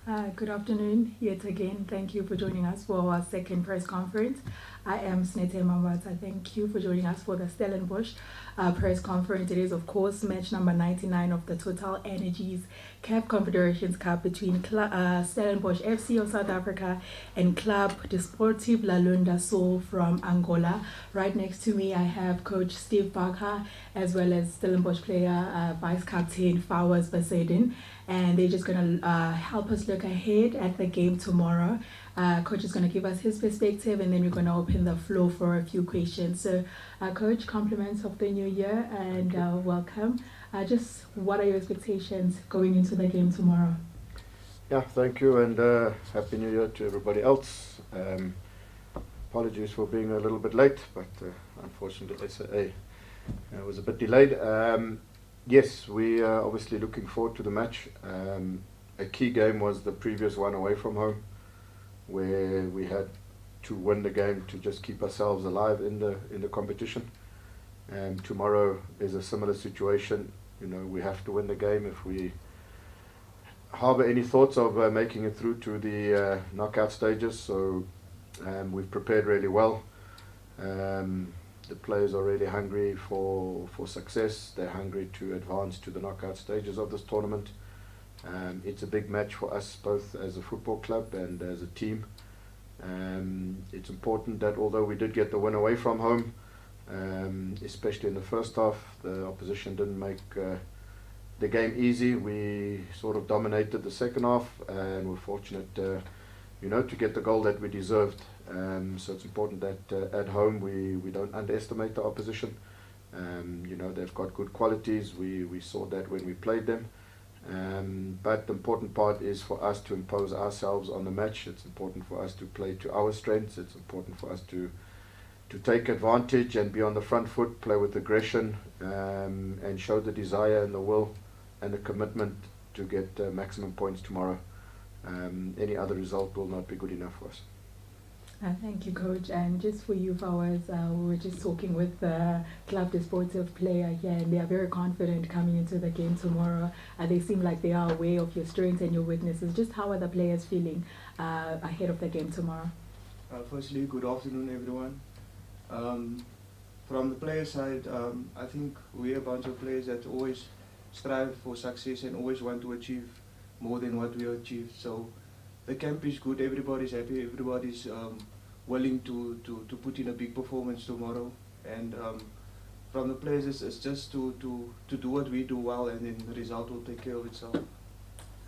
Good afternoon, yet again. Thank you for joining us for our second press conference. I am Snete Mambata. Thank you for joining us for the Stellenbosch press conference. It is, of course, match number 99 of the Total Energies CAF Confederations Cup between Stellenbosch FC of South Africa and Club Desportivo Luanda Sul from Angola. Right next to me, I have Coach Steve Barker, as well as Stellenbosch player, Vice Captain Fawaaz Basadien, and they're just going to help us look ahead at the game tomorrow. Coach is going to give us his perspective, and then we're going to open the floor for a few questions. So, Coach, compliments of the new year and welcome. Just what are your expectations going into the game tomorrow? Yeah, thank you, and Happy New Year to everybody else. Apologies for being a little bit late, but unfortunately, SAA was a bit delayed. Yes, we are obviously looking forward to the match. A key game was the previous one away from home, where we had to win the game to just keep ourselves alive in the competition. Tomorrow is a similar situation. You know, we have to win the game if we harbour any thoughts of making it through to the knockout stages. So we've prepared really well. The players are really hungry for success. They're hungry to advance to the knockout stages of this tournament. It's a big match for us both as a football club and as a team. It's important that although we did get the win away from home, especially in the first half, the opposition didn't make the game easy. We sort of dominated the second half and were fortunate to get the goal that we deserved. So it's important that at home we don't underestimate the opposition. They've got good qualities. We saw that when we played them. But the important part is for us to impose ourselves on the match. It's important for us to play to our strengths. It's important for us to take advantage and be on the front foot, play with aggression, and show the desire and the will and the commitment to get maximum points tomorrow. Any other result will not be good enough for us. Thank you, Coach. And just for you, Fawaaz, we were just talking with the Club Desportivo player here, and they are very confident coming into the game tomorrow. They seem like they are aware of your strengths and your weaknesses. Just how are the players feeling ahead of the game tomorrow? Firstly, good afternoon, everyone. From the player side, I think we're a bunch of players that always strive for success and always want to achieve more than what we achieved. So the camp is good, everybody's happy, everybody's willing to put in a big performance tomorrow. And from the players, it's just to do what we do well, and then the result will take care of itself.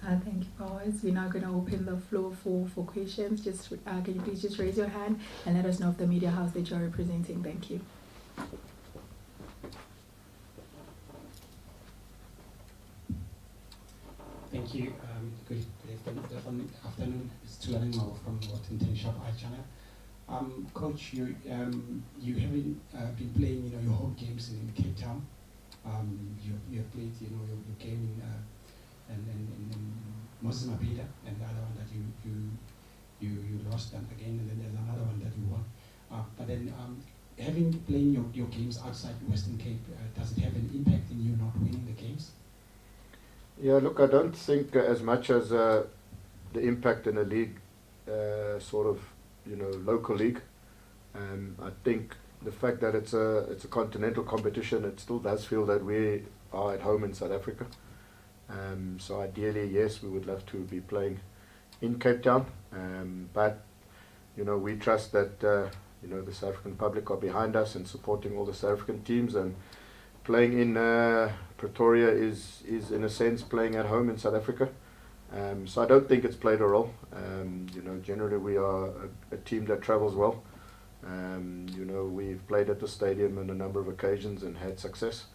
Thank you, Fawaaz. We're now going to open the floor for questions. Just can you please just raise your hand and let us know of the media house that you're representing. Thank you. Thank you. Good afternoon. It's Tulane Mao from Washington Shop Eye Channel. Coach, you haven't been playing your home games in Cape Town. You have played your game in Mozambique, and the other one that you lost again, and then there's another one that you won. But then having playing your games outside Western Cape, does it have an impact in you not winning the games? Yeah, look, I don't think as much as the impact in a league, local league. I think the fact that it's a continental competition, it still does feel that we are at home in South Africa. So ideally, yes, we would love to be playing in Cape Town, but we trust that the South African public are behind us and supporting all the South African teams, and playing in Pretoria is in a sense playing at home in South Africa. So I don't think it's played a role. Generally we are a team that travels well. We've played at the stadium on a number of occasions and had success.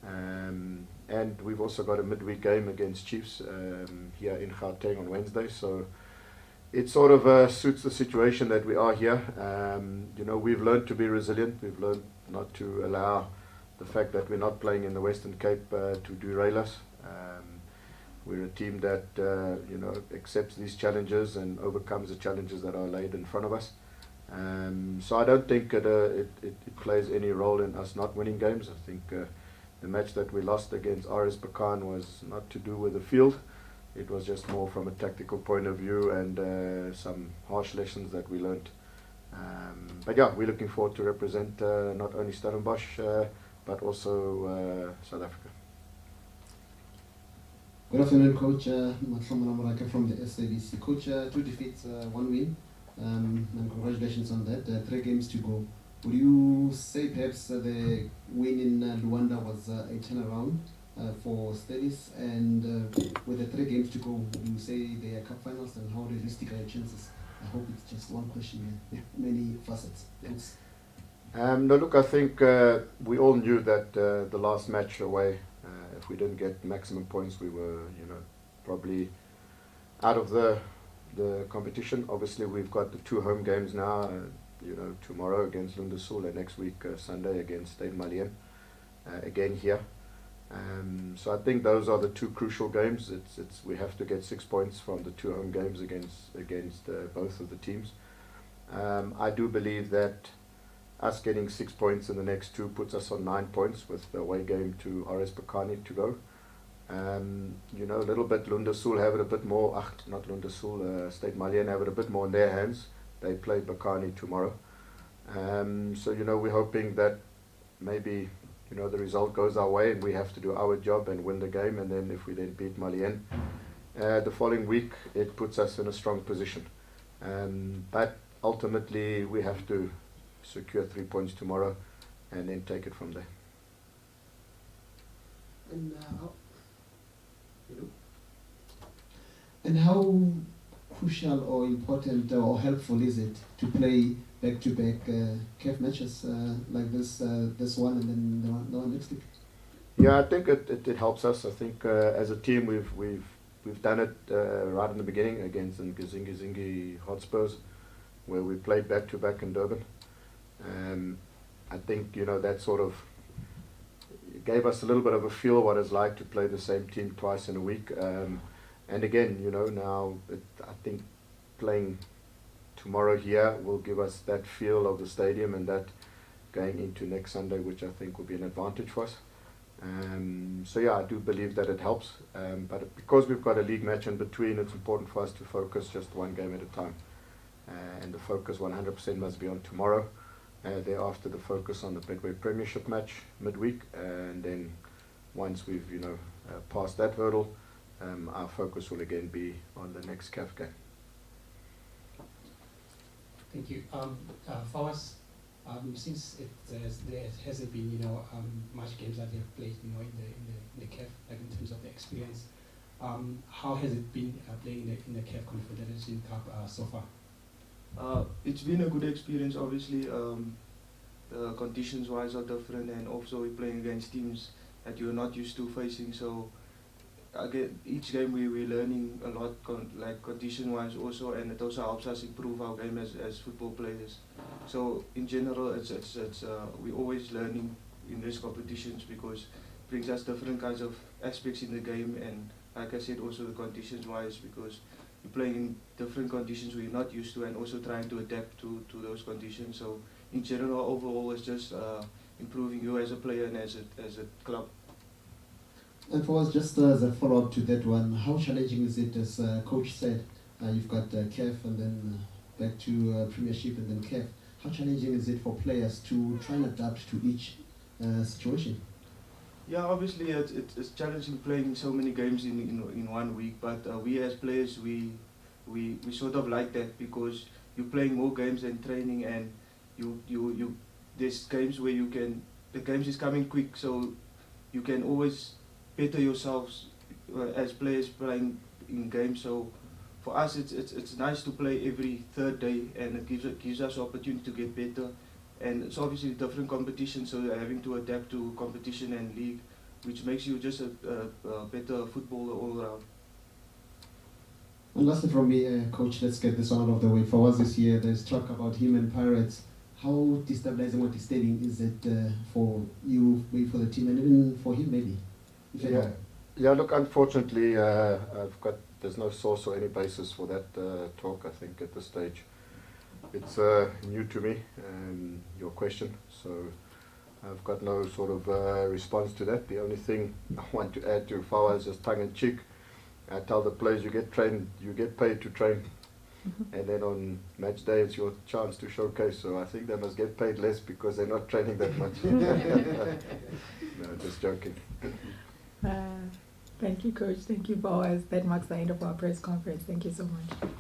And we've also got a midweek game against Chiefs here in Gauteng on Wednesday. So it sort of suits the situation that we are here. We've learned to be resilient. We've learned not to allow the fact that we're not playing in the Western Cape to derail us. We're a team that accepts these challenges and overcomes the challenges that are laid in front of us. So I don't think it plays any role in us not winning games. I think the match that we lost against RS Bakan was not to do with the field. it was just more from a tactical point of view and some harsh lessons that we learned. But yeah, we're looking forward to represent not only Stellenbosch but also South Africa. Good afternoon, Coach. Matlamala Moraka from the SABC. Coach, 2 defeats, 1 win, and congratulations on that. 3 games to go. Would you say perhaps the win in Luanda was a turnaround for Stellis? And with the 3 games to go, would you say they are cup finals, and how realistic are your chances? I hope it's just one question here, many facets. Thanks. No, look, I think we all knew that the last match away, if we didn't get maximum points, we were, probably out of the competition. Obviously, we've got the 2 home games now. Tomorrow against Luanda Sul and next week Sunday against Stade Malien, again here. So I think those are the 2 crucial games. We have to get 6 points from the 2 home games against both of the teams. I do believe that us getting 6 points in the next 2 puts us on 9 points with the away game to RS Berkane to go. A little bit Luanda Sul have it a bit more, not Luanda Sul, Stade Malien have it a bit more in their hands. They play Berkane tomorrow. So, we're hoping that maybe, the result goes our way and we have to do our job and win the game. And then if we then beat Malien the following week, it puts us in a strong position. But ultimately, we have to secure 3 points tomorrow and then take it from there. And how crucial or important or helpful is it to play back-to-back CAF matches like this one and then the one next week? Yeah, I think it helps us. I think as a team we've done it right in the beginning against Zingi Hotspurs, where we played back-to-back in Durban. I think that sort of gave us a little bit of a feel what it's like to play the same team twice in a week. And again, now I think playing tomorrow here will give us that feel of the stadium and that going into next Sunday, which I think will be an advantage for us. So yeah, I do believe that it helps. But because we've got a league match in between, it's important for us to focus just one game at a time. And the focus 100% must be on tomorrow. Thereafter, the focus on the Betway Premiership match midweek. And then once we've, passed that hurdle, our focus will again be on the next CAF game. Thank you. Fawaaz, since there hasn't been much games that they've played in the CAF, like in terms of the experience, how has it been playing in the CAF Confederations Cup so far? It's been a good experience. Obviously, the conditions wise are different, and also we're playing against teams that you're not used to facing. So again, each game we're learning a lot, like condition wise also, and it also helps us improve our game as football players. So in general, it's we're always learning in these competitions because it brings us different kinds of aspects in the game, and like I said, also the conditions wise, because we're playing in different conditions we're not used to, and also trying to adapt to those conditions. So in general, overall, it's just improving you as a player and as a club. And for us, just as a follow-up to that one, how challenging is it, as Coach said, you've got CAF and then back to Premiership and then CAF. How challenging is it for players to try and adapt to each situation? Yeah, obviously it's challenging playing so many games in 1 week, but we as players, we sort of like that, because you're playing more games than training, and you there's games where the games is coming quick, so you can always better yourselves as players playing in games. So for us, it's nice to play every 3rd day, and it gives us opportunity to get better. And it's obviously different competition, so you're having to adapt to competition and league, which makes you just a better footballer all around. And lastly from me, Coach, let's get this one out of the way. For us this year, there's talk about him and Pirates. How destabilizing or disturbing is it for you, maybe for the team, and even for him maybe? Yeah, look, unfortunately, there's no source or any basis for that talk, I think, at this stage. It's new to me, your question, so I've got no sort of response to that. The only thing I want to add to Fawaaz, just tongue-in-cheek, I tell the players, you get paid to train. And then on match day, it's your chance to showcase. So I think they must get paid less because they're not training that much. No, just joking. Thank you, Coach. Thank you, Fawaaz. That marks the end of our press conference. Thank you so much.